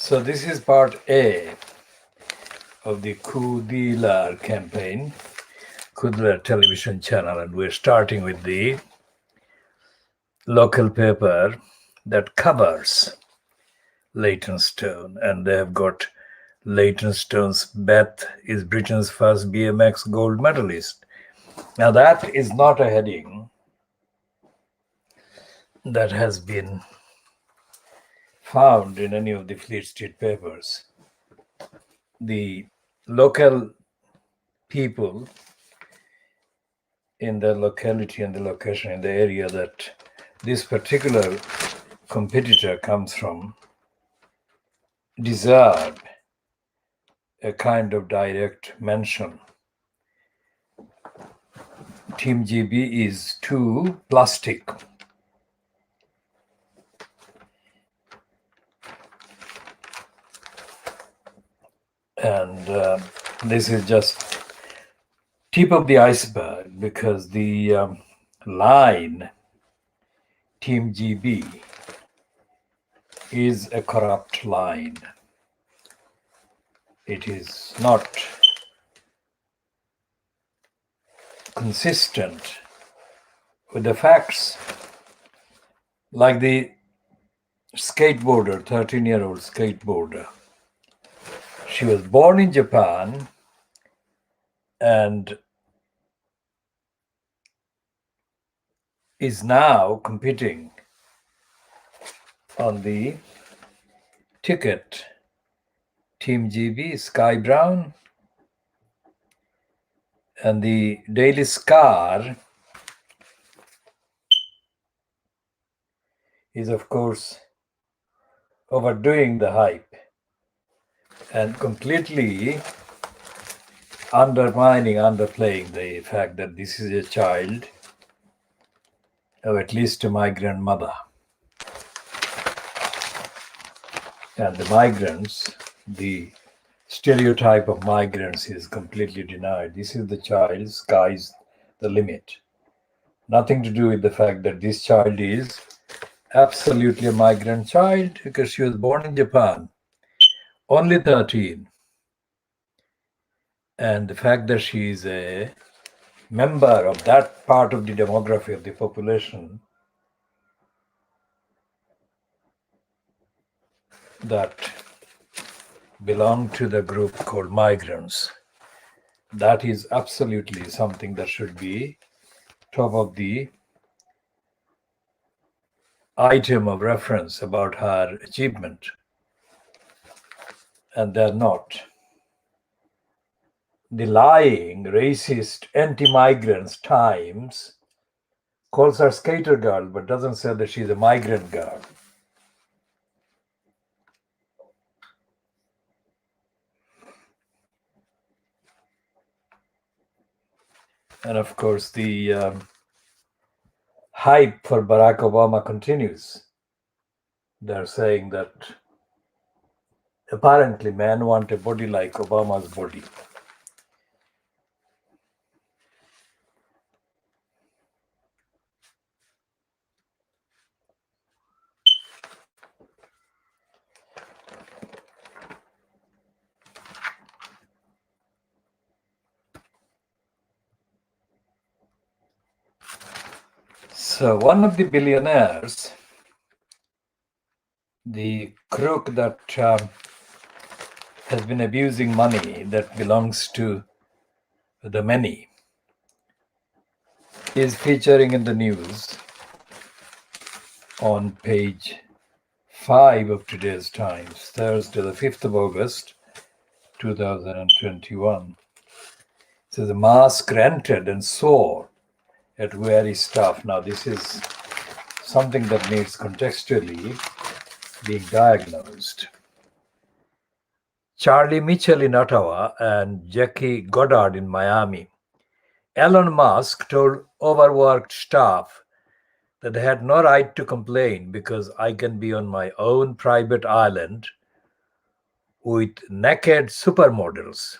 So this is part A of the KhoodeelaarTV campaign, KhoodeelaarTV television channel, and we're starting with the local paper that covers Leytonstone, and they have got Leytonstone's Beth is Britain's first BMX gold medalist. Now that is not a heading that has been found in any of the Fleet Street papers. The local people in the locality and the location in the area that this particular competitor comes from deserve a kind of direct mention. Team GB is too plastic. And this is just tip of the iceberg, because the line Team GB is a corrupt line. It is not consistent with the facts. Like the skateboarder, 13-year-old skateboarder. She was born in Japan and is now competing on the ticket. Team GB, Sky Brown, and the Daily Scar is, of course, overdoing the hype and completely underplaying the fact that this is a child of at least a migrant mother. And the migrants, the stereotype of migrants is completely denied. This is the child, sky's the limit. Nothing to do with the fact that this child is absolutely a migrant child because she was born in Japan, only 13. And the fact that she is a member of that part of the demography of the population that belong to the group called migrants, that is absolutely something that should be top of the item of reference about her achievement. And they're not. The lying, racist, anti-migrants Times calls her skater girl, but doesn't say that she's a migrant girl. And of course, the hype for Barack Obama continues. They're saying that apparently men want a body like Obama's body. So one of the billionaires, the crook that has been abusing money that belongs to the many, is featuring in the news on page 5 of today's Times, Thursday, the 5th of August, 2021. It says, a mask rented and sore at weary staff. Now, this is something that needs contextually being diagnosed. Charlie Mitchell in Ottawa and Jackie Goddard in Miami. Elon Musk told overworked staff that they had no right to complain because I can be on my own private island with naked supermodels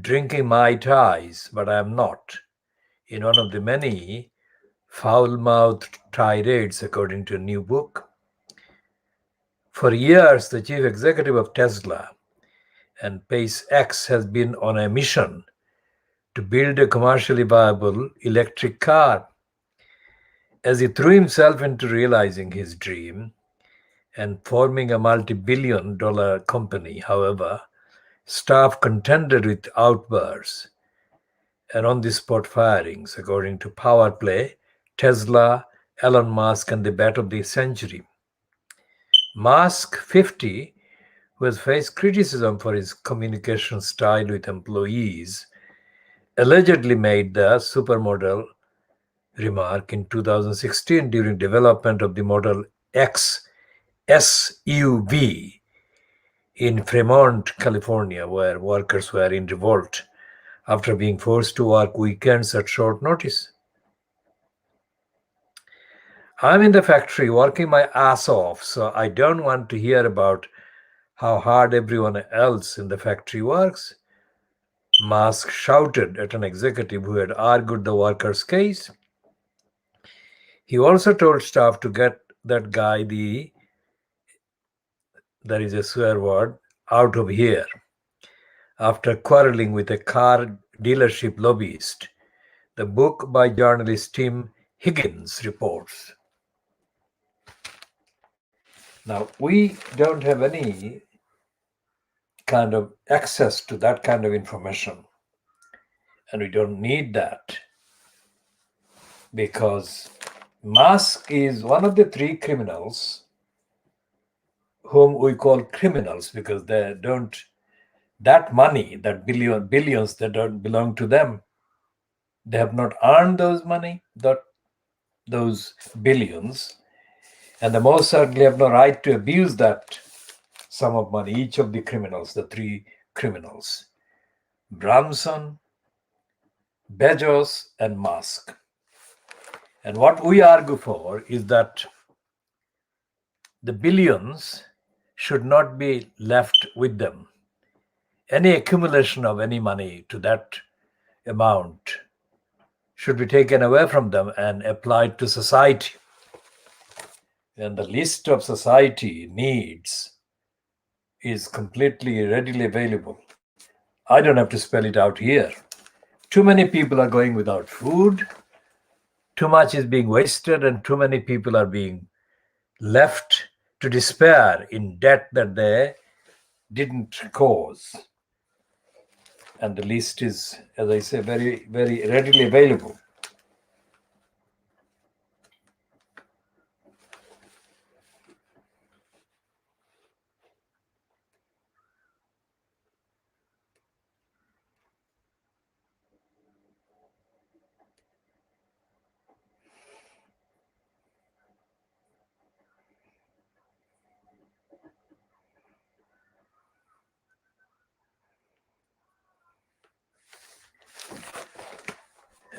drinking Mai Tais, but I am not, in one of the many foul-mouthed tirades, according to a new book. For years, the chief executive of Tesla and SpaceX has been on a mission to build a commercially viable electric car. As he threw himself into realizing his dream and forming a multi-billion-dollar company, however, staff contended with outbursts and on-the-spot firings, according to Power Play, Tesla, Elon Musk, and the bet of the century. Musk, 50, who has faced criticism for his communication style with employees, allegedly made the supermodel remark in 2016 during development of the Model X SUV in Fremont, California, where workers were in revolt after being forced to work weekends at short notice. I'm in the factory working my ass off, so I don't want to hear about how hard everyone else in the factory works, Musk shouted at an executive who had argued the workers' case. He also told staff to get that guy, there is a swear word, out of here, after quarreling with a car dealership lobbyist. The book by journalist Tim Higgins reports. Now, we don't have any kind of access to that kind of information, and we don't need that, because Musk is one of the three criminals whom we call criminals because they don't, that money, that billions that don't belong to them, they have not earned those money, those billions, and they most certainly have no right to abuse that sum of money. Each of the criminals, the three criminals, Branson, Bezos, and Musk. And what we argue for is that the billions should not be left with them. Any accumulation of any money to that amount should be taken away from them and applied to society. And the list of society needs is completely readily available. I don't have to spell it out here. Too many people are going without food, too much is being wasted, and too many people are being left to despair in debt that they didn't cause. And the list is, as I say, very, very readily available.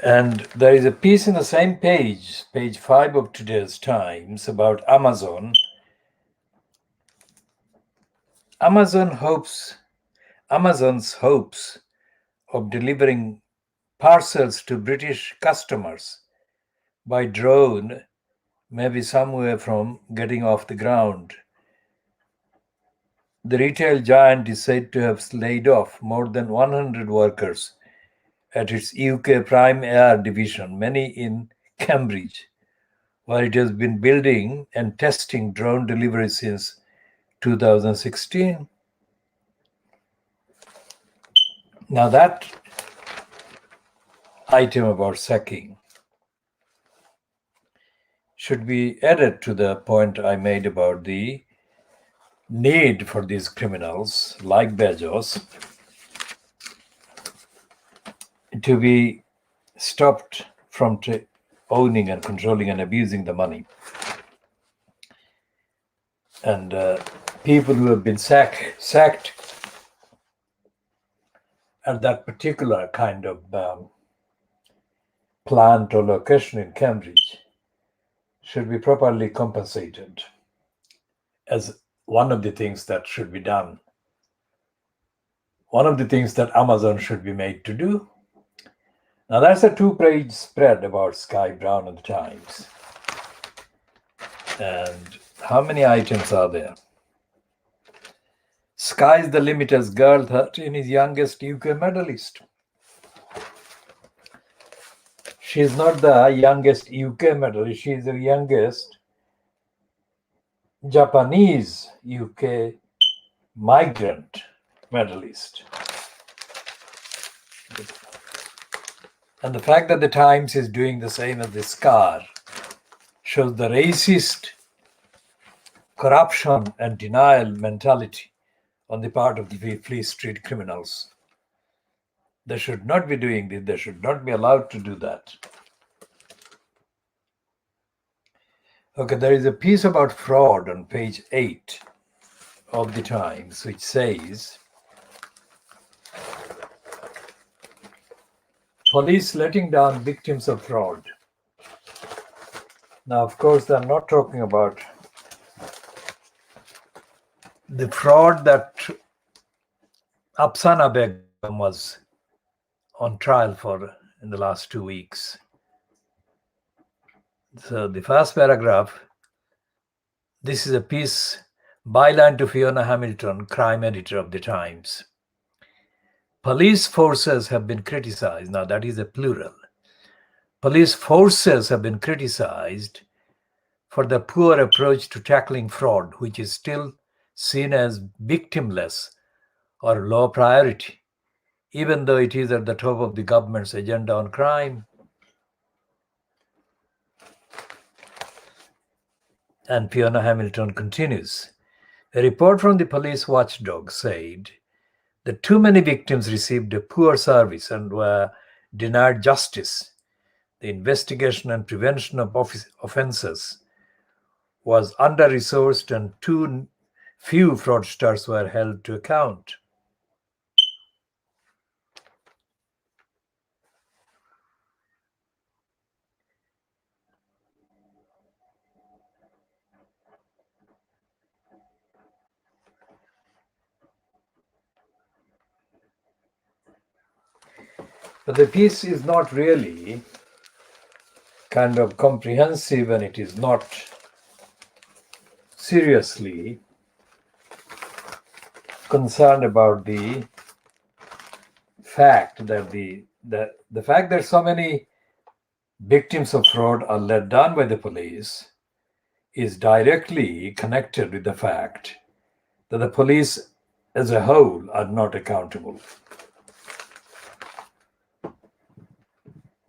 And there is a piece in the same page 5 of today's Times, about Amazon. Amazon's hopes of delivering parcels to British customers by drone may be somewhere from getting off the ground. The retail giant is said to have laid off more than 100 workers at its UK Prime Air division, many in Cambridge, where it has been building and testing drone deliveries since 2016. Now that item about sacking should be added to the point I made about the need for these criminals like Bezos to be stopped from owning and controlling and abusing the money. And people who have been sacked at that particular kind of plant or location in Cambridge should be properly compensated as one of the things that should be done. One of the things that Amazon should be made to do. Now that's a 2-page spread about Sky Brown and the Times. And how many items are there? Sky's the limit as girl 13 is youngest UK medalist. She is not the youngest UK medalist, she is the youngest Japanese UK migrant medalist. And the fact that the Times is doing the same as this car shows the racist corruption and denial mentality on the part of the Fleet Street criminals. They should not be doing this. They should not be allowed to do that. Okay, there is a piece about fraud on page 8 of the Times, which says, police letting down victims of fraud. Now, of course, they're not talking about the fraud that Afsana Begum was on trial for in the last 2 weeks. So the first paragraph, this is a piece, byline to Fiona Hamilton, crime editor of the Times. Police forces have been criticized. Now that is a plural. Police forces have been criticized for the poor approach to tackling fraud, which is still seen as victimless or low priority, even though it is at the top of the government's agenda on crime. And Fiona Hamilton continues. A report from the police watchdog said that too many victims received a poor service and were denied justice. The investigation and prevention of offences was under-resourced and too few fraudsters were held to account. But the piece is not really kind of comprehensive, and it is not seriously concerned about the fact that the fact that so many victims of fraud are let down by the police is directly connected with the fact that the police as a whole are not accountable.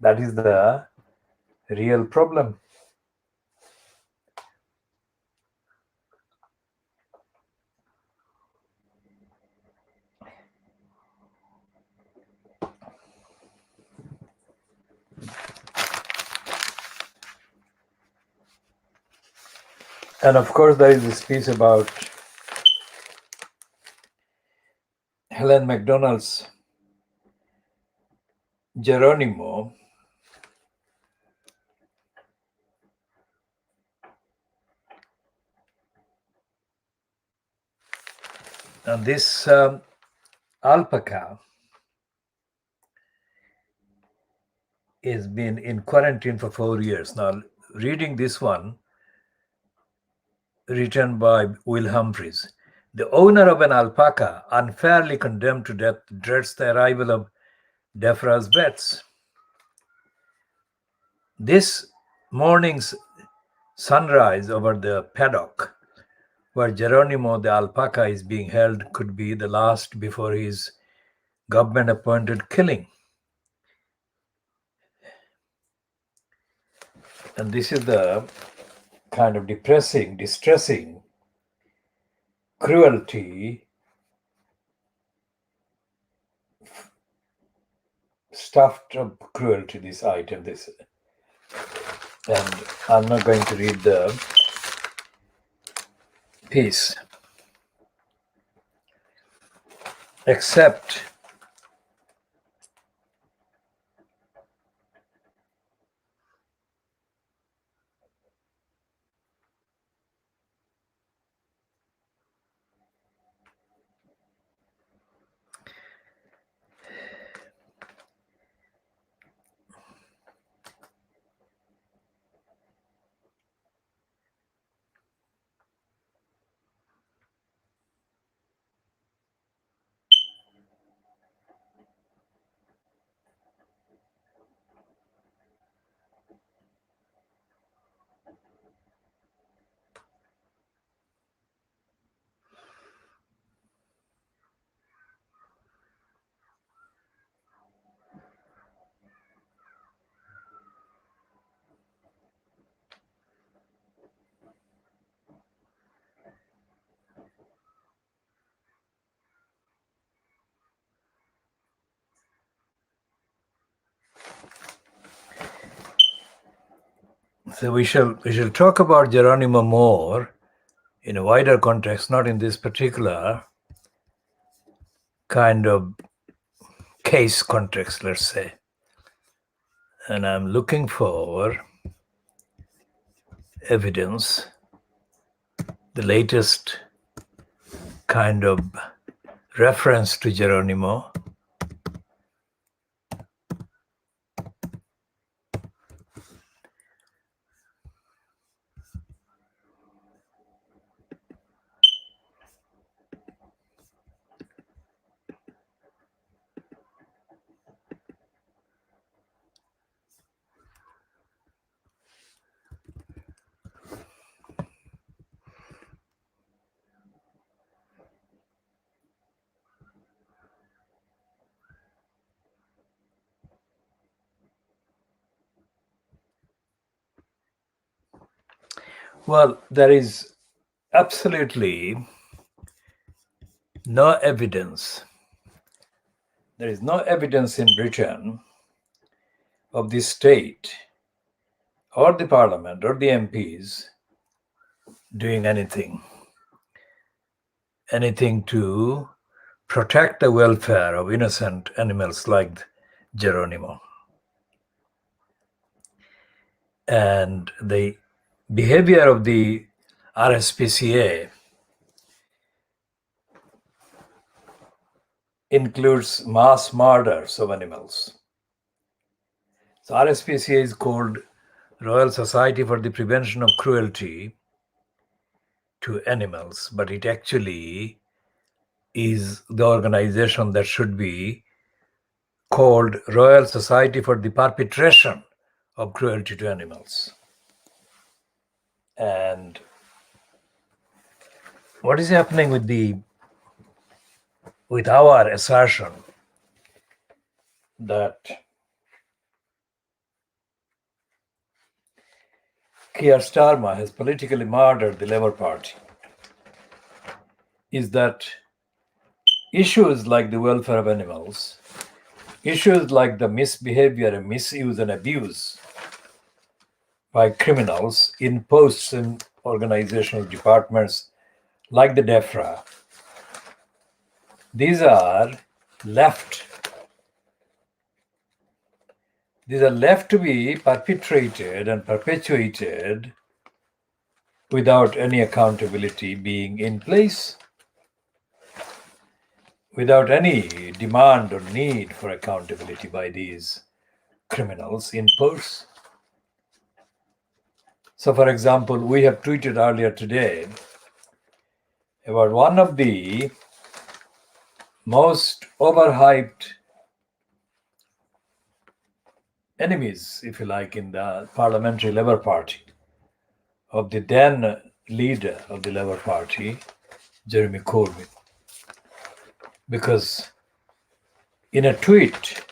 That is the real problem. And of course, there is this piece about Helen MacDonald's Geronimo. And this alpaca has been in quarantine for 4 years. Now, reading this one, written by Will Humphreys. The owner of an alpaca, unfairly condemned to death, dreads the arrival of Defra's vets. This morning's sunrise over the paddock where Geronimo the alpaca is being held could be the last before his government-appointed killing. And this is the kind of depressing, distressing cruelty, stuffed up cruelty, this item, this. And I'm not going to read the piece, except So we shall talk about Geronimo more in a wider context, not in this particular kind of case context, let's say. And I'm looking for evidence, the latest kind of reference to Geronimo. Well, there is absolutely no evidence. There is no evidence in Britain of the state or the parliament or the MPs doing anything to protect the welfare of innocent animals like Geronimo. And the behavior of the RSPCA includes mass murders of animals. So RSPCA is called Royal Society for the Prevention of Cruelty to Animals, but it actually is the organization that should be called Royal Society for the Perpetration of Cruelty to Animals. And what is happening with our assertion that Keir Starmer has politically murdered the Labour Party is that issues like the welfare of animals, issues like the misbehavior and misuse and abuse by criminals in posts in organizational departments like the DEFRA, these are left to be perpetrated and perpetuated without any accountability being in place, without any demand or need for accountability by these criminals in posts. So, for example, we have tweeted earlier today about one of the most overhyped enemies, if you like, in the parliamentary Labour Party, of the then leader of the Labour Party, Jeremy Corbyn. Because in a tweet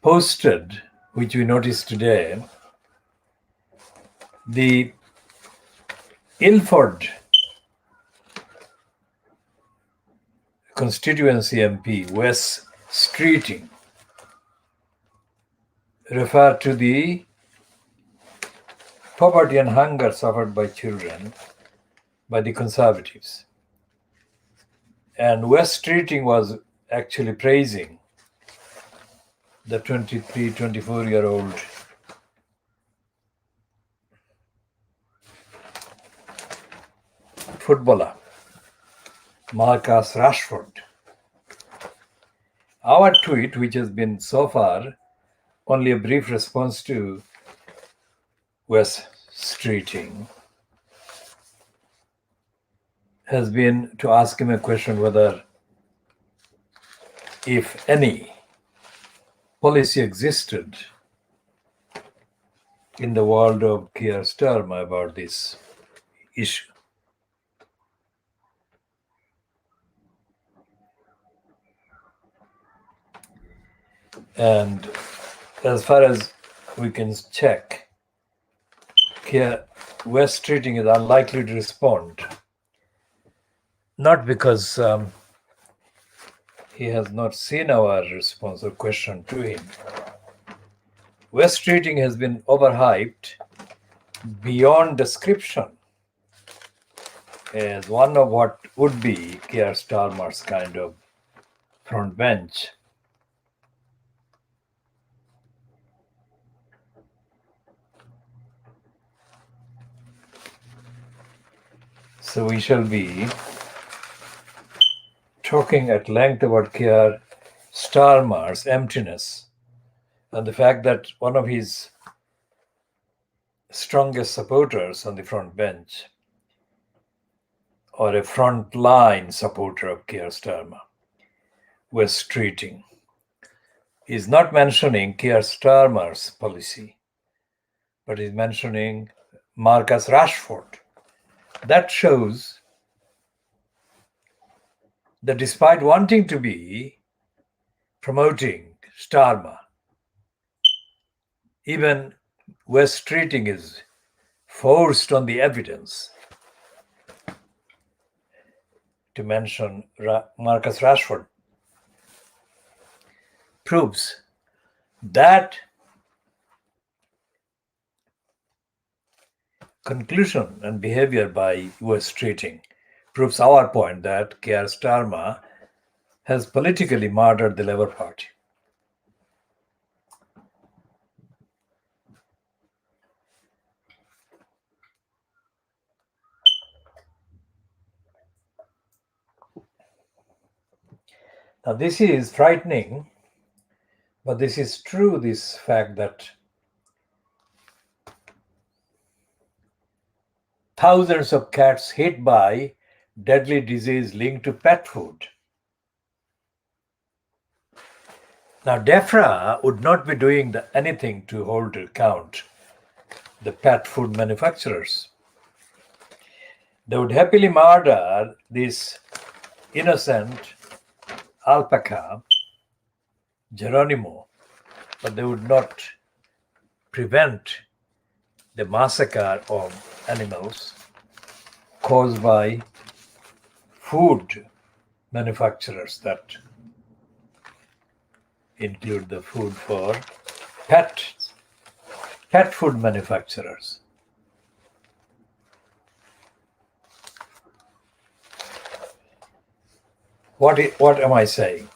posted, which we noticed today, the Ilford constituency MP, Wes Streeting, referred to the poverty and hunger suffered by children by the Conservatives. And Wes Streeting was actually praising the 23, 24-year-old footballer, Marcus Rashford. Our tweet, which has been so far only a brief response to Wes Streeting, has been to ask him a question whether, if any, policy existed in the world of Keir Starmer about this issue. And as far as we can check, Wes Streeting is unlikely to respond, not because he has not seen our response or question to him. Wes Streeting has been overhyped beyond description as one of what would be Keir Starmer's kind of front bench. So we shall be talking at length about Keir Starmer's emptiness and the fact that one of his strongest supporters on the front bench, or a front-line supporter of Keir Starmer, was treating, is not mentioning Keir Starmer's policy, but is mentioning Marcus Rashford. That shows that despite wanting to be promoting Starmer, even West treating is forced on the evidence to mention Marcus Rashford, proves that conclusion and behavior by US treating proves our point that Keir Starmer has politically murdered the Labour Party. Now this is frightening, but this is true, this fact that thousands of cats hit by deadly disease linked to pet food. Now, DEFRA would not be doing anything to hold to account the pet food manufacturers. They would happily murder this innocent alpaca, Geronimo, but they would not prevent the massacre of animals caused by food manufacturers that include the food for pet food manufacturers. What am I saying?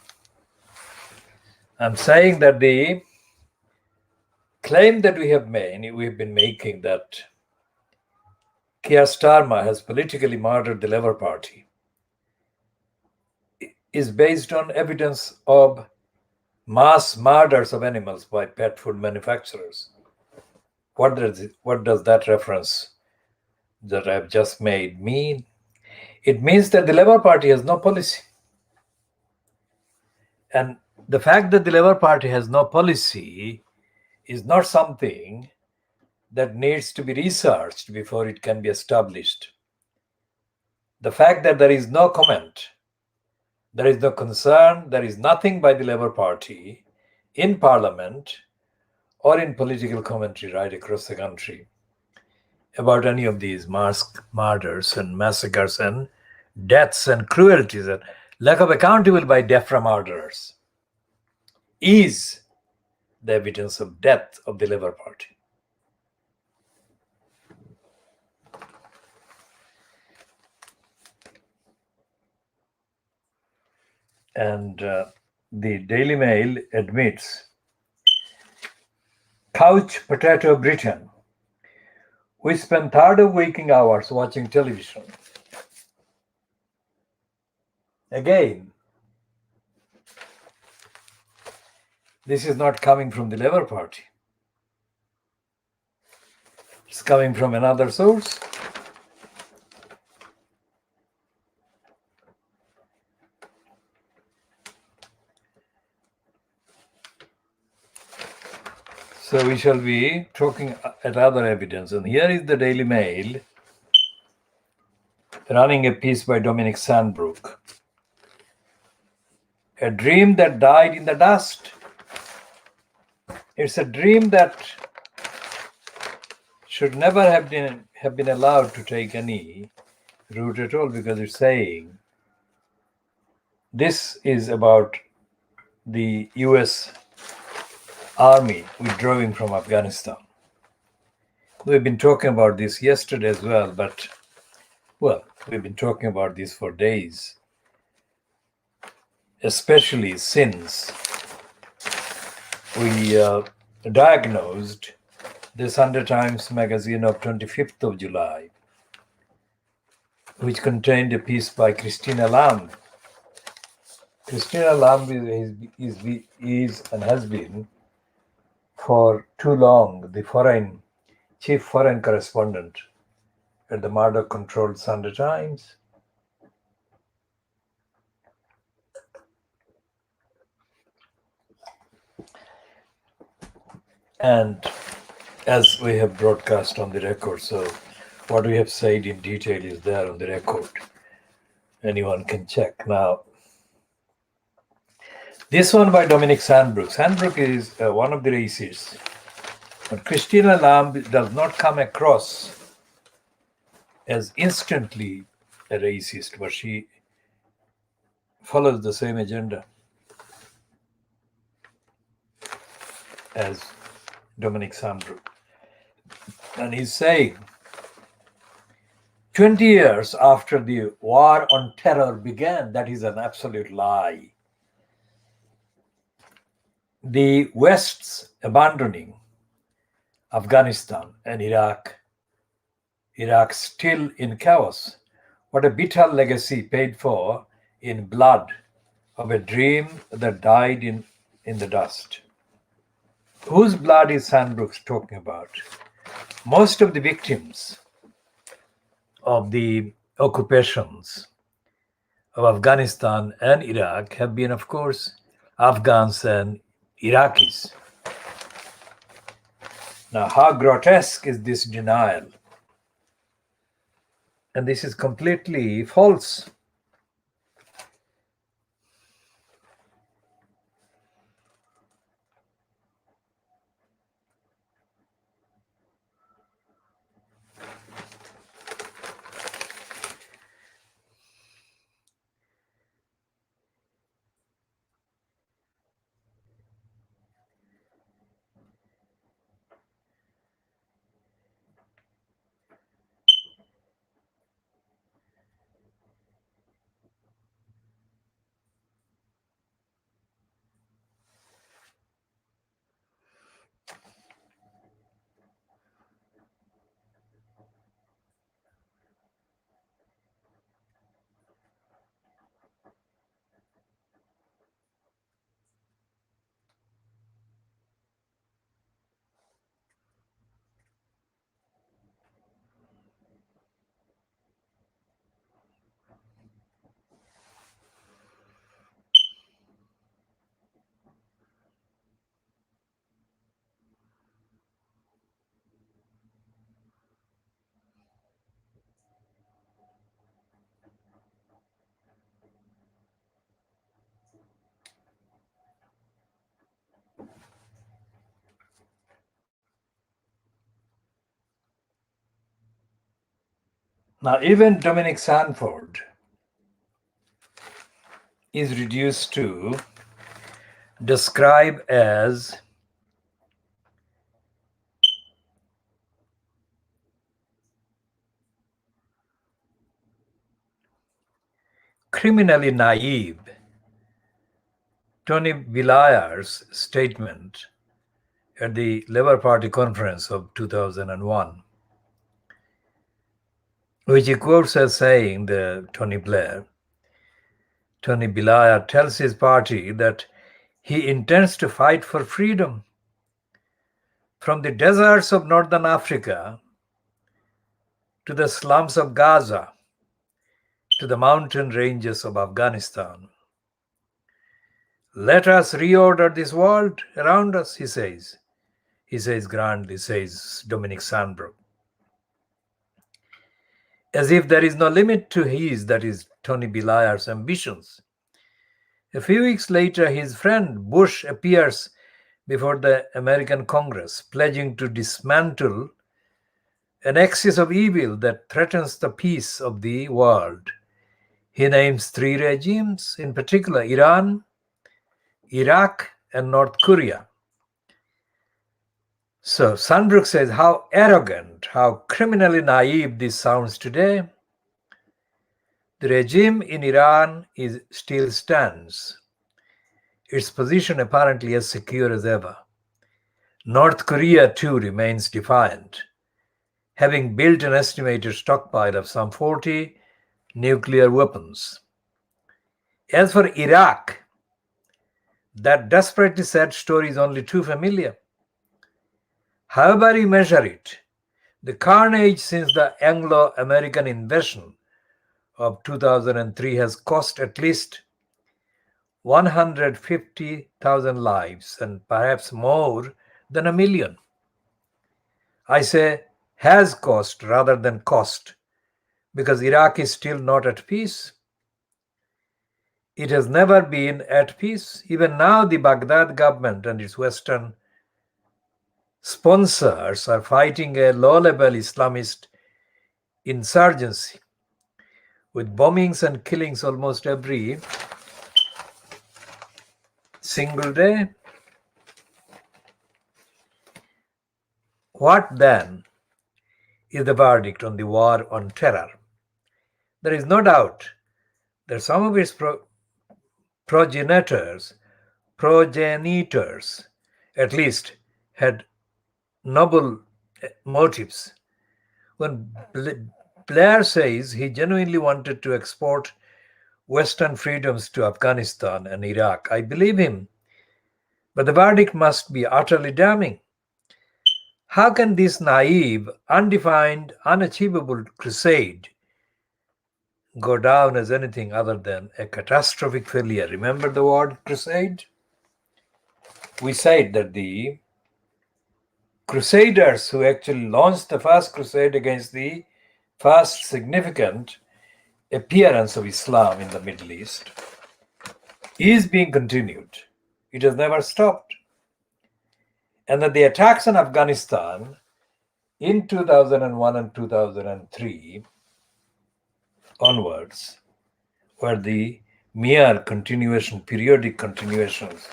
I'm saying that the claim that we have been making that Keir Starmer has politically murdered the Labour Party is based on evidence of mass murders of animals by pet food manufacturers. What does that reference that I've just made mean? It means that the Labour Party has no policy. And the fact that the Labour Party has no policy is not something that needs to be researched before it can be established. The fact that there is no comment, there is no concern, there is nothing by the Labour Party in Parliament or in political commentary right across the country about any of these mass murders and massacres and deaths and cruelties and lack of accountability by DEFRA murderers is the evidence of death of the Labour Party. And the Daily Mail admits couch potato Britain. We spend third of waking hours watching television. Again, this is not coming from the Labour Party. It's coming from another source. So we shall be talking at other evidence. And here is the Daily Mail running a piece by Dominic Sandbrook. A dream that died in the dust. It's a dream that should never have been allowed to take any root at all, because it's saying this is about the US Army withdrawing from Afghanistan. we've been talking about this yesterday as well, but, well, we've been talking about this for days, especially since we diagnosed the Sunday Times magazine of 25th of July, which contained a piece by Christina Lamb. Christina Lamb is and has been for too long the chief foreign correspondent at the Murdoch-controlled Sunday Times. And as we have broadcast on the record, so what we have said in detail is there on the record. Anyone can check. Now, this one by Dominic Sandbrook. Sandbrook is one of the racists, but Christina Lamb does not come across as instantly a racist, but she follows the same agenda as Dominic Sandbrook. And he's saying, 20 years after the war on terror began, that is an absolute lie. The West's abandoning Afghanistan and Iraq still in chaos. What a bitter legacy paid for in blood of a dream that died in the dust. Whose blood is Sandbrook talking about? Most of the victims of the occupations of Afghanistan and Iraq have been, of course, Afghans and Iraqis. Now, how grotesque is this denial? And this is completely false. Now, even Dominic Sanford is reduced to describe as criminally naive. Tony Blair's statement at the Labour Party conference of 2001, which he quotes as saying, Tony Blair tells his party that he intends to fight for freedom from the deserts of northern Africa to the slums of Gaza to the mountain ranges of Afghanistan. Let us reorder this world around us, he says. He says grandly, says Dominic Sandbrook. As if there is no limit to his, that is Tony Blair's, ambitions. A few weeks later, his friend Bush appears before the American Congress, pledging to dismantle an axis of evil that threatens the peace of the world. He names 3 regimes, in particular Iran, Iraq, and North Korea. So Sunbrook says, how arrogant, how criminally naive this sounds today. The regime in Iran still stands, its position apparently as secure as ever. North Korea too remains defiant, having built an estimated stockpile of some 40 nuclear weapons. As for Iraq, that desperately sad story is only too familiar. However you measure it, the carnage since the Anglo-American invasion of 2003 has cost at least 150,000 lives and perhaps more than 1 million. I say has cost rather than cost because Iraq is still not at peace. It has never been at peace. Even now, the Baghdad government and its Western sponsors are fighting a low-level Islamist insurgency with bombings and killings almost every single day. What then is the verdict on the war on terror? There is no doubt that some of its progenitors at least had noble motives. When Blair says he genuinely wanted to export Western freedoms to Afghanistan and Iraq, I believe him. But the verdict must be utterly damning. How can this naive, undefined, unachievable crusade go down as anything other than a catastrophic failure? Remember the word crusade? We said that the crusaders who actually launched the first crusade against the first significant appearance of Islam in the Middle East is being continued. It has never stopped. And that the attacks on Afghanistan in 2001 and 2003 onwards were the mere continuation, periodic continuations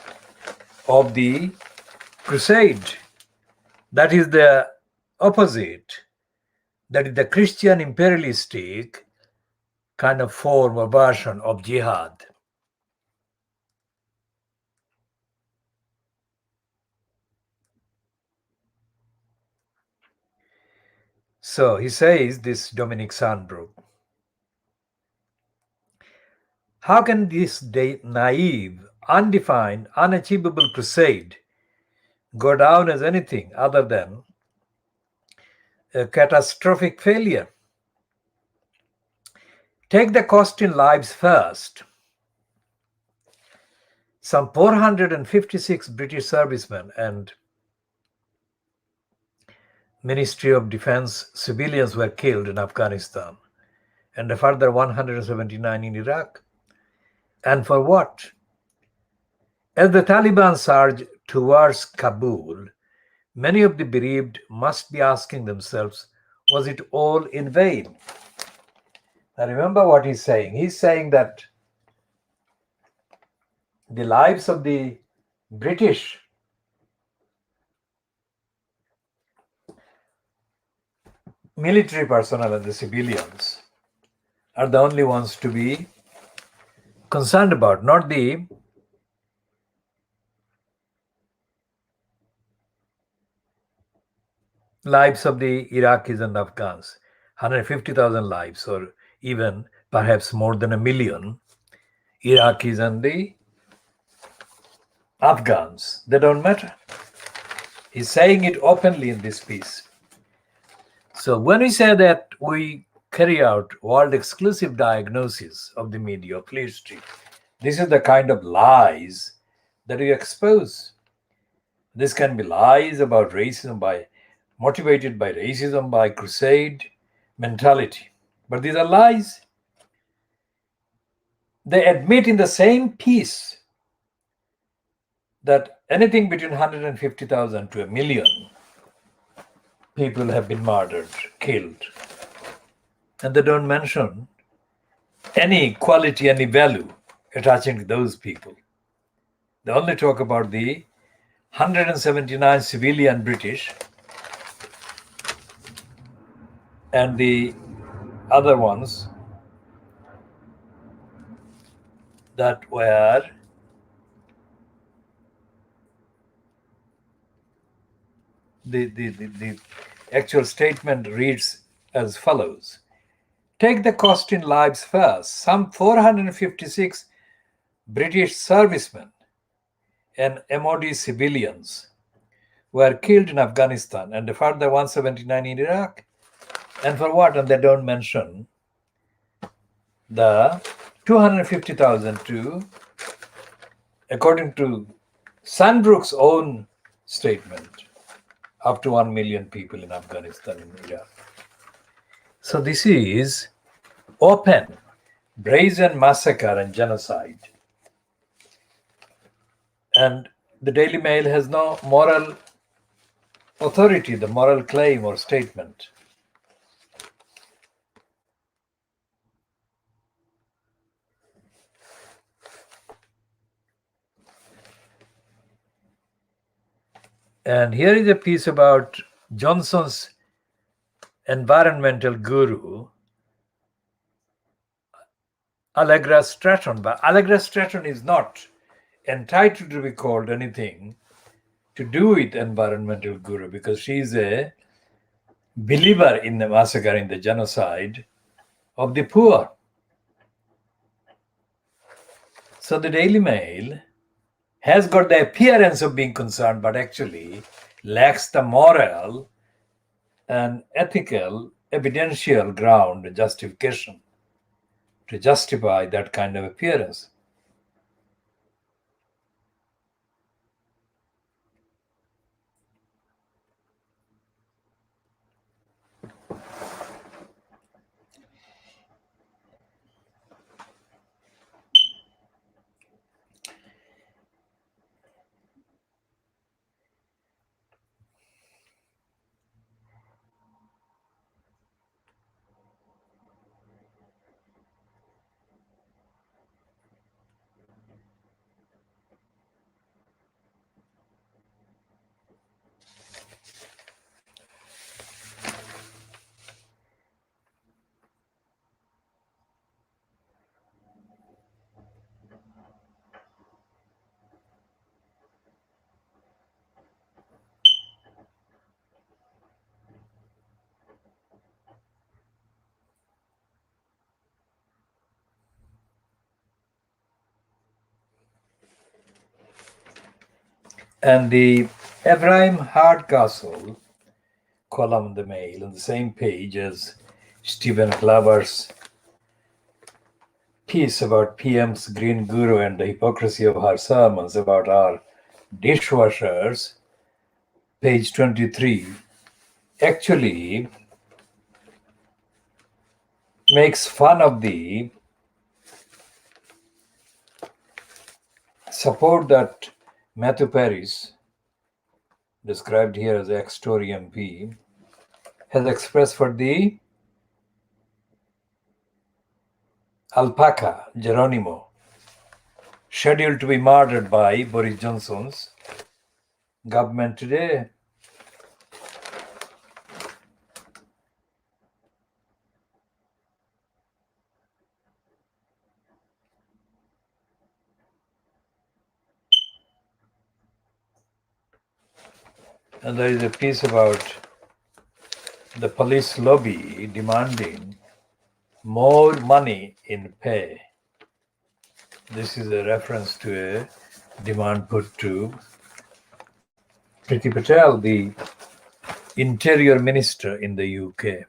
of the crusade. That is the opposite. That is the Christian imperialistic kind of form or version of jihad. So he says, this Dominic Sandbrook, how can this naive, undefined, unachievable crusade go down as anything other than a catastrophic failure? Take the cost in lives first. Some 456 British servicemen and Ministry of Defense civilians were killed in Afghanistan, and a further 179 in Iraq. And for what? As the Taliban surge towards Kabul, many of the bereaved must be asking themselves, was it all in vain? Now remember what he's saying. He's saying that the lives of the British military personnel and the civilians are the only ones to be concerned about, not the lives of the Iraqis and Afghans. 150,000 lives, or even perhaps more than 1 million Iraqis and the Afghans. They don't matter. He's saying it openly in this piece. So when we say that we carry out world-exclusive diagnosis of the media of history, this is the kind of lies that we expose. This can be lies about racism, motivated by racism, by crusade mentality. But these are lies. They admit in the same piece that anything between 150,000 to 1 million people have been murdered, killed. And they don't mention any quality, any value attaching to those people. They only talk about the 179 civilian British And the other ones that were the actual statement reads as follows. Take the cost in lives first. Some 456 British servicemen and MOD civilians were killed in Afghanistan and a further 179 in Iraq. And for what? And they don't mention the 250,000 to, according to Sandbrook's own statement, up to 1 million people in Afghanistan and Iraq. So this is open, brazen massacre and genocide. And the Daily Mail has no moral authority, the moral claim or statement. And here is a piece about Johnson's environmental guru, Allegra Stratton. But Allegra Stratton is not entitled to be called anything to do with environmental guru because she is a believer in the massacre, in the genocide of the poor. So the Daily Mail has got the appearance of being concerned, but actually lacks the moral and ethical, evidential ground justification to justify that kind of appearance. And the Ephraim Hardcastle column in the Mail on the same page as Stephen Klaver's piece about PM's Green Guru and the hypocrisy of her sermons about our dishwashers, page 23, actually makes fun of the support that Matthew Paris, described here as ex-Tory MP, has expressed for the alpaca, Geronimo, scheduled to be murdered by Boris Johnson's government today. And there is a piece about the police lobby demanding more money in pay. This is a reference to a demand put to Priti Patel, the Interior Minister in the UK.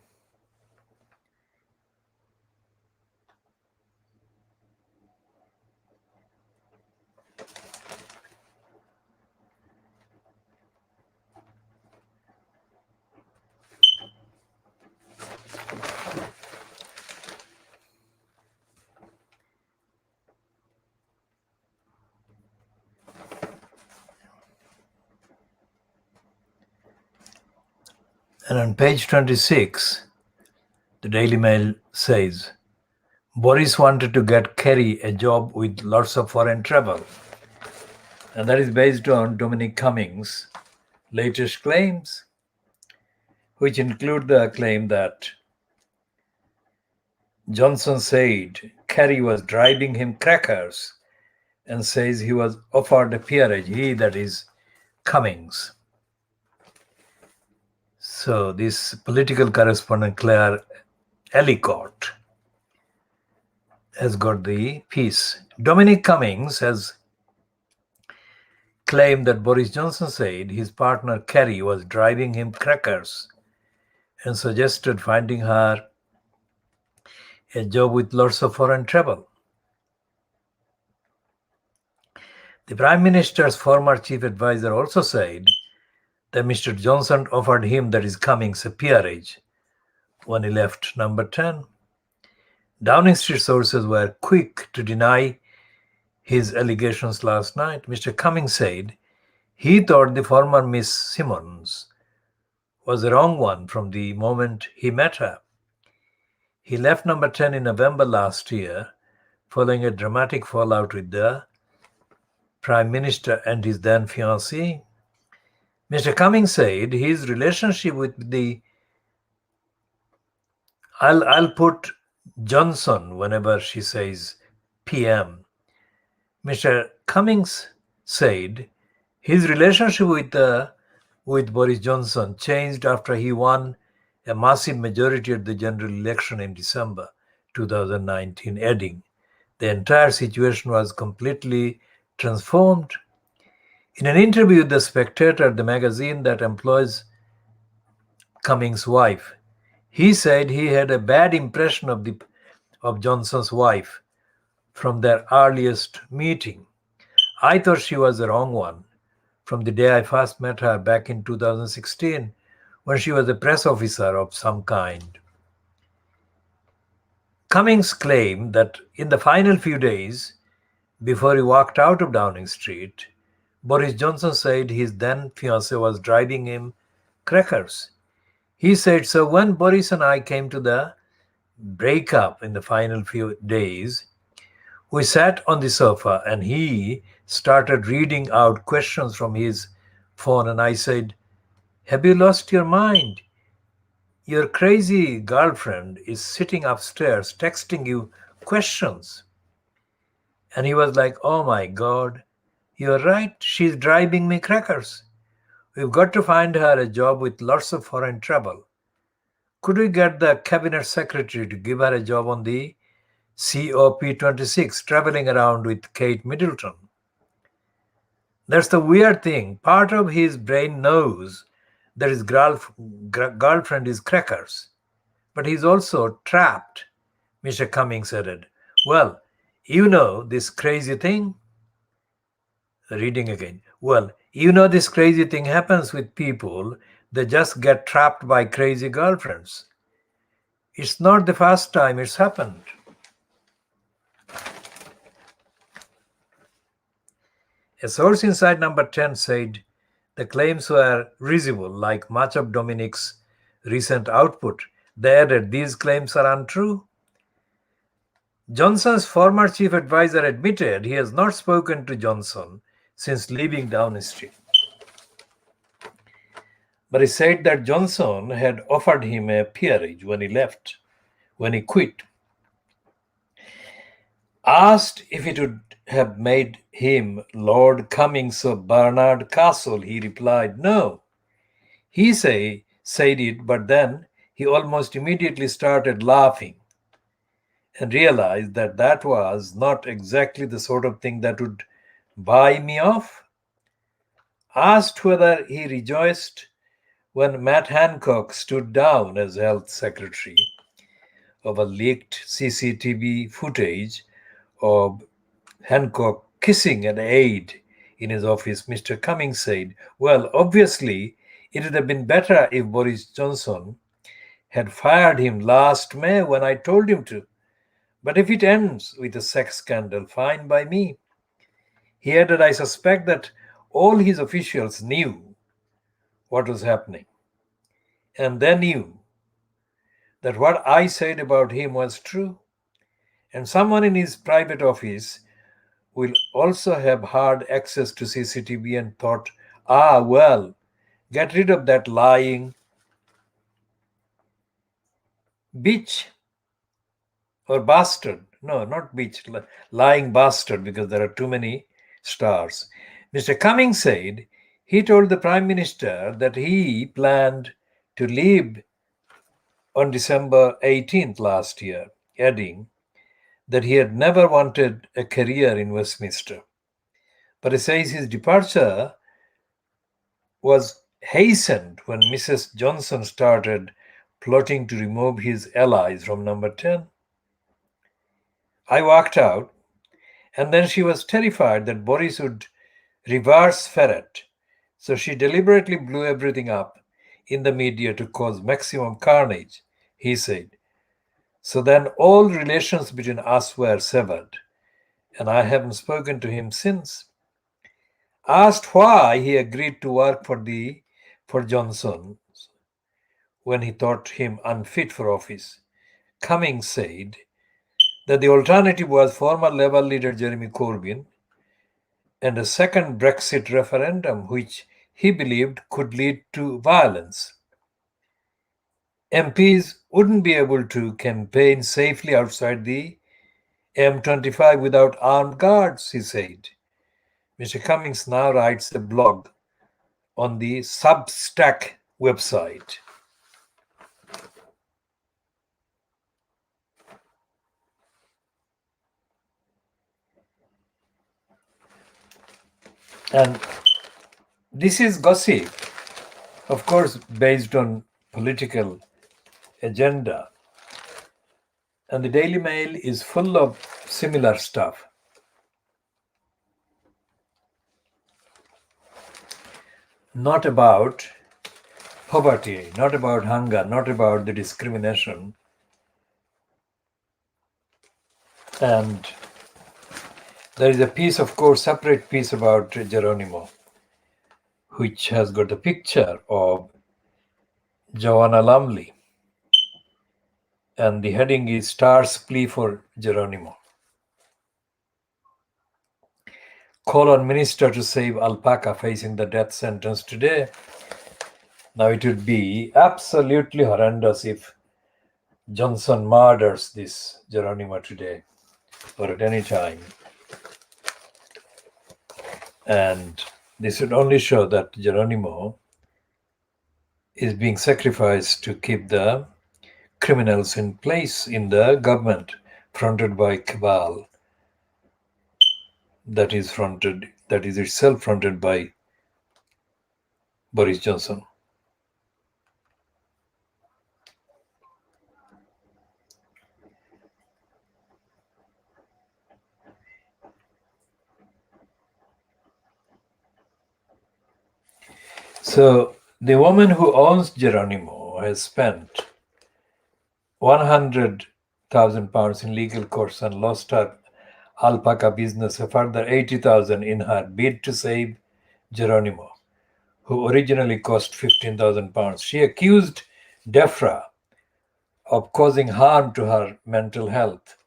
And on page 26, the Daily Mail says, Boris wanted to get Kerry a job with lots of foreign travel. And that is based on Dominic Cummings' latest claims, which include the claim that Johnson said Kerry was driving him crackers and says he was offered a peerage, he, that is Cummings. So this political correspondent Claire Ellicott has got the piece. Dominic Cummings has claimed that Boris Johnson said his partner Kerry was driving him crackers and suggested finding her a job with lots of foreign travel. The Prime Minister's former chief advisor also said that Mr. Johnson offered him, that is Cummings, a peerage when he left Number 10. Downing Street sources were quick to deny his allegations last night. Mr. Cummings said he thought the former Miss Simmons was the wrong one from the moment he met her. He left Number 10 in November last year following a dramatic fallout with the Prime Minister and his then fiancée. Mr. Cummings said his relationship with the I'll put Johnson whenever she says PM. Mr. Cummings said his relationship with Boris Johnson changed after he won a massive majority at the general election in December 2019, adding, the entire situation was completely transformed. In an interview with The Spectator, the magazine that employs Cummings' wife, he said he had a bad impression of Johnson's wife from their earliest meeting. I thought she was the wrong one from the day I first met her back in 2016 when she was a press officer of some kind. Cummings claimed that in the final few days before he walked out of Downing Street, Boris Johnson said his then fiancée was driving him crackers. He said, so when Boris and I came to the breakup in the final few days, we sat on the sofa and he started reading out questions from his phone, and I said, have you lost your mind? Your crazy girlfriend is sitting upstairs texting you questions. And he was like, oh my God, you're right, she's driving me crackers. We've got to find her a job with lots of foreign travel. Could we get the cabinet secretary to give her a job on the COP26, traveling around with Kate Middleton? That's the weird thing. Part of his brain knows that his girlfriend is crackers, but he's also trapped, Mr. Cummings added. Well, you know this crazy thing? Reading again. Well, you know this crazy thing happens with people. They just get trapped by crazy girlfriends. It's not the first time it's happened. A source inside Number 10 said the claims were risible, like much of Dominic's recent output. They added, these claims are untrue. Johnson's former chief advisor admitted he has not spoken to Johnson since leaving Downing Street. But he said that Johnson had offered him a peerage when he quit. Asked if it would have made him Lord Cummings of Barnard Castle, he replied, no. He said it, but then he almost immediately started laughing and realized that that was not exactly the sort of thing that would buy me off. Asked whether he rejoiced when Matt Hancock stood down as health secretary over leaked CCTV footage of Hancock kissing an aide in his office, Mr. Cummings said, well, obviously, it would have been better if Boris Johnson had fired him last May when I told him to. But if it ends with a sex scandal, fine by me. He added, I suspect that all his officials knew what was happening. And they knew that what I said about him was true. And someone in his private office will also have hard access to CCTV and thought, well, get rid of that lying bitch. or bastard. No, not beach, lying bastard, because there are too many stars. Mr. Cummings said he told the Prime Minister that he planned to leave on December 18th last year, adding that he had never wanted a career in Westminster. But he says his departure was hastened when Mrs. Johnson started plotting to remove his allies from number 10. I walked out, and then she was terrified that Boris would reverse ferret, so she deliberately blew everything up in the media to cause maximum carnage, he said. So then all relations between us were severed, and I haven't spoken to him since. Asked why he agreed to work for Johnson when he thought him unfit for office, Cummings said that the alternative was former Labour leader Jeremy Corbyn and a second Brexit referendum, which he believed could lead to violence. MPs wouldn't be able to campaign safely outside the M25 without armed guards, he said. Mr. Cummings now writes a blog on the Substack website. And this is gossip, of course, based on political agenda. And the Daily Mail is full of similar stuff. Not about poverty, not about hunger, not about the discrimination. And there is a piece, of course, separate piece about Geronimo, which has got a picture of Joanna Lumley. And the heading is Star's Plea for Geronimo. Call on minister to save alpaca facing the death sentence today. Now it would be absolutely horrendous if Johnson murders this Geronimo today or at any time. And this would only show that Geronimo is being sacrificed to keep the criminals in place in the government fronted by cabal that is itself fronted by Boris Johnson. So the woman who owns Geronimo has spent £100,000 in legal costs and lost her alpaca business, a further 80,000 in her bid to save Geronimo, who originally cost £15,000. She accused DEFRA of causing harm to her mental health.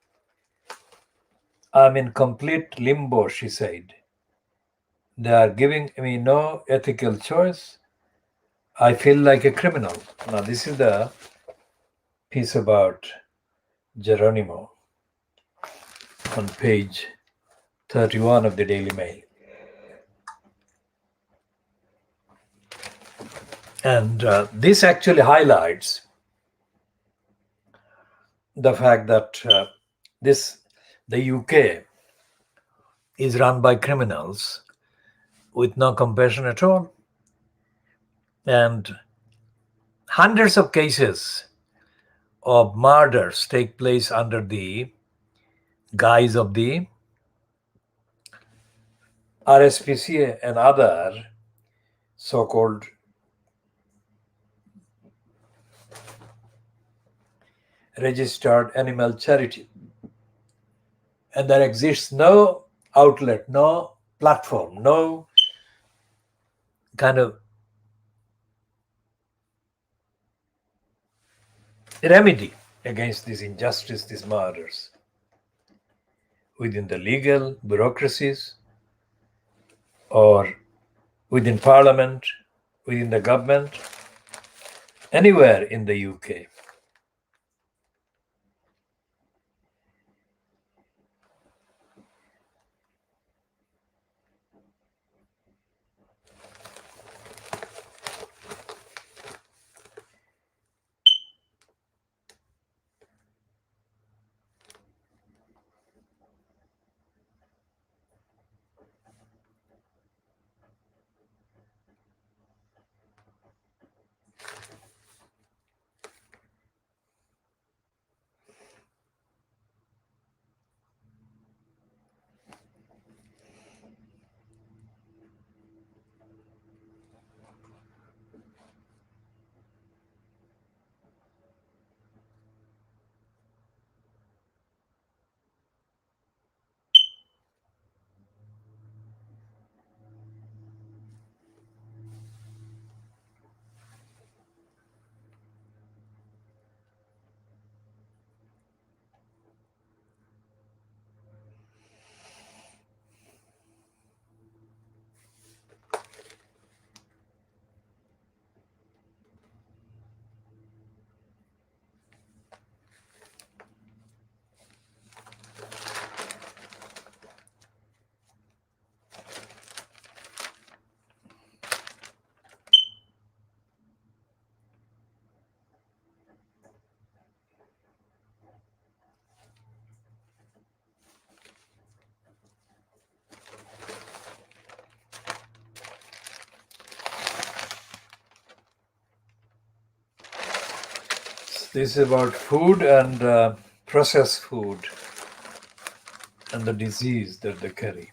I'm in complete limbo, she said. They are giving me no ethical choice. I feel like a criminal. Now, this is the piece about Geronimo on page 31 of the Daily Mail. And this actually highlights the fact that the UK is run by criminals with no compassion at all. And hundreds of cases of murders take place under the guise of the RSPCA and other so-called registered animal charity. And there exists no outlet, no platform, no kind of remedy against this injustice, these murders, within the legal bureaucracies or within parliament, within the government, anywhere in the UK. This is about food and processed food and the disease that they carry.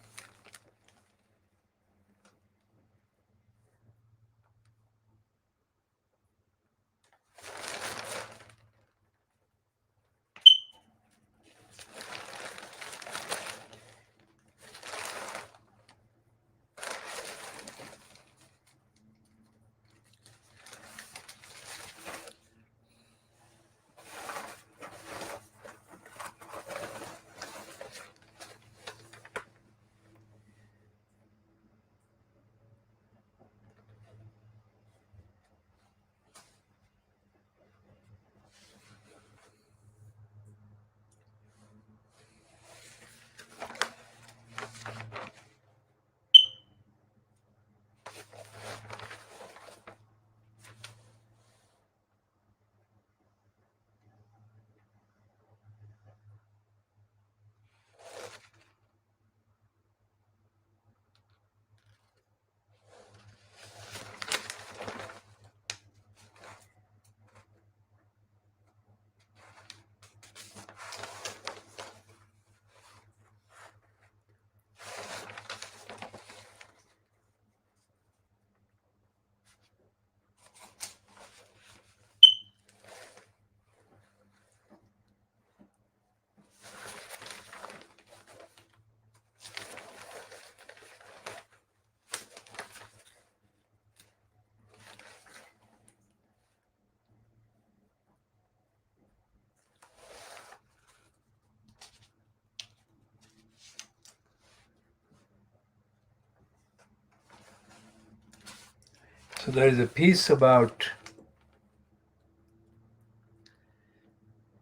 So there is a piece about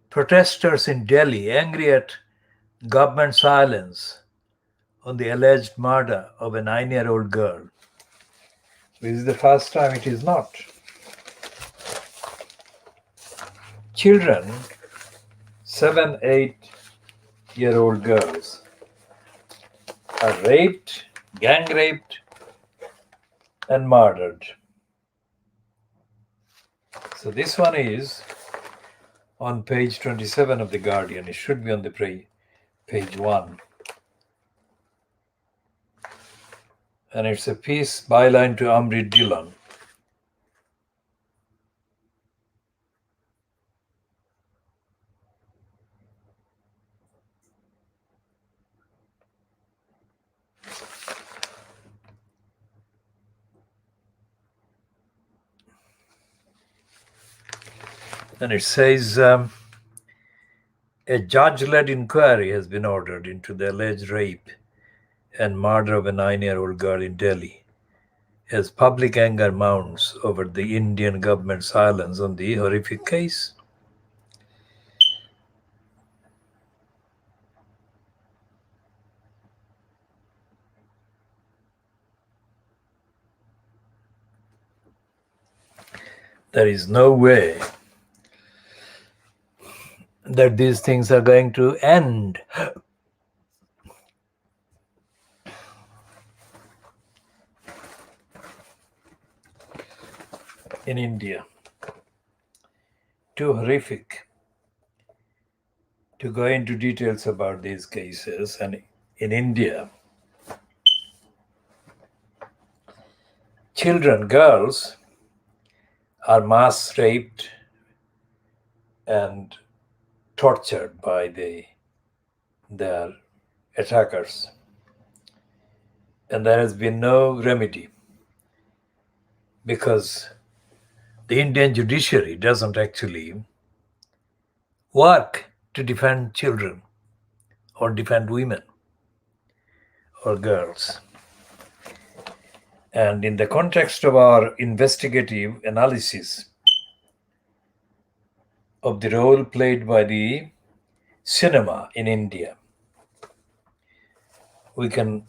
protesters in Delhi angry at government silence on the alleged murder of a 9-year-old girl. This is the first time it is not. Children, 7, 8-year-old girls, are raped, gang raped, and murdered. So this one is on page 27 of The Guardian. It should be on the page 1. And it's a piece byline to Amrit Dillon. And it says a judge-led inquiry has been ordered into the alleged rape and murder of a 9-year-old girl in Delhi as public anger mounts over the Indian government's silence on the horrific case. There is no way that these things are going to end. In India. Too horrific to go into details about these cases. And in India, children, girls, are mass raped and tortured by their attackers. And there has been no remedy because the Indian judiciary doesn't actually work to defend children or defend women or girls. And in the context of our investigative analysis of the role played by the cinema in India, we can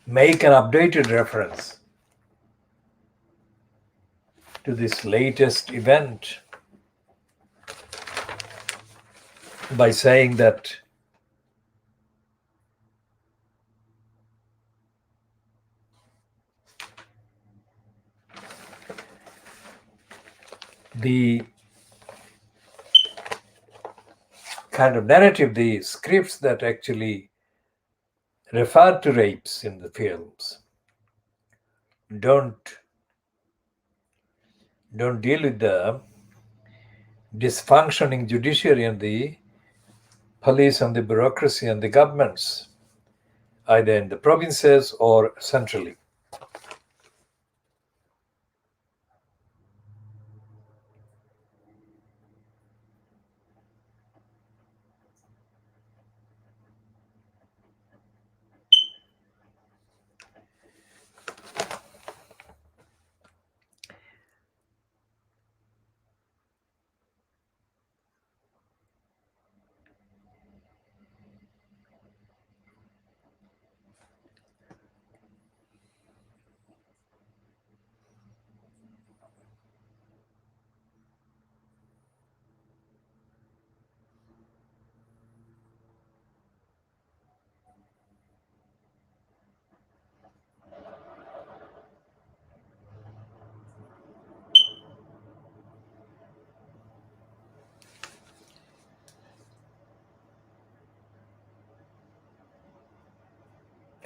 make an updated reference to this latest event by saying that the kind of narrative, the scripts that actually refer to rapes in the films don't deal with the dysfunctioning judiciary and the police and the bureaucracy and the governments, either in the provinces or centrally.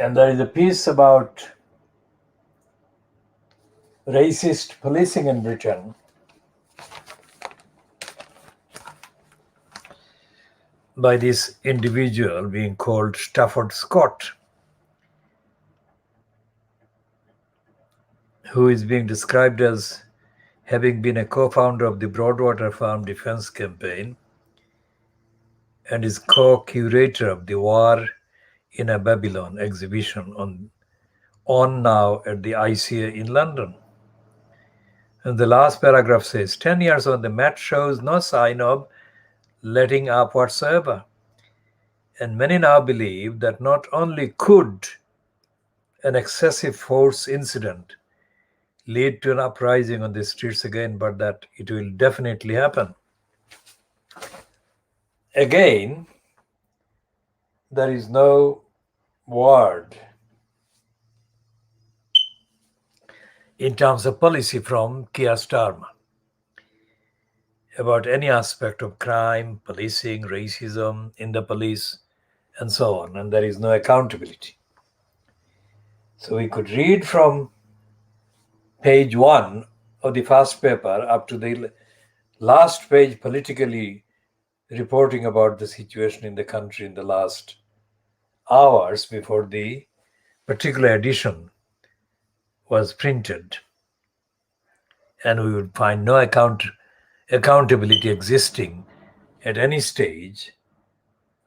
And there is a piece about racist policing in Britain by this individual being called Stafford Scott, who is being described as having been a co-founder of the Broadwater Farm Defense Campaign and is co-curator of the War in a Babylon exhibition on now at the ICA in London. And the last paragraph says, 10 years on, the Met shows no sign of letting up whatsoever. And many now believe that not only could an excessive force incident lead to an uprising on the streets again, but that it will definitely happen. Again, there is no word in terms of policy from Keir Starmer about any aspect of crime, policing, racism in the police, and so on, and there is no accountability. So we could read from page 1 of the first paper up to the last page politically reporting about the situation in the country in the last hours before the particular edition was printed. And we would find no accountability existing at any stage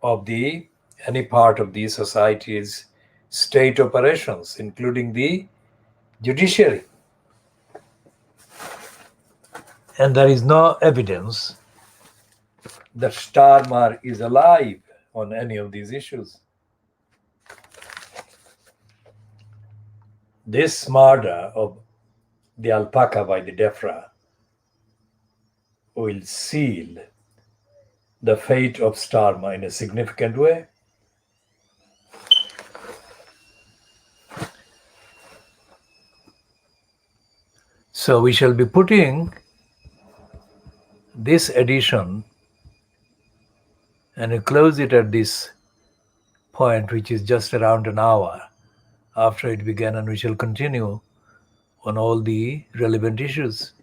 of any part of the society's state operations, including the judiciary. And there is no evidence that Starmer is alive on any of these issues. This murder of the alpaca by the DEFRA will seal the fate of Starmer in a significant way. So we shall be putting this edition and we close it at this point, which is just around an hour after it began, and we shall continue on all the relevant issues.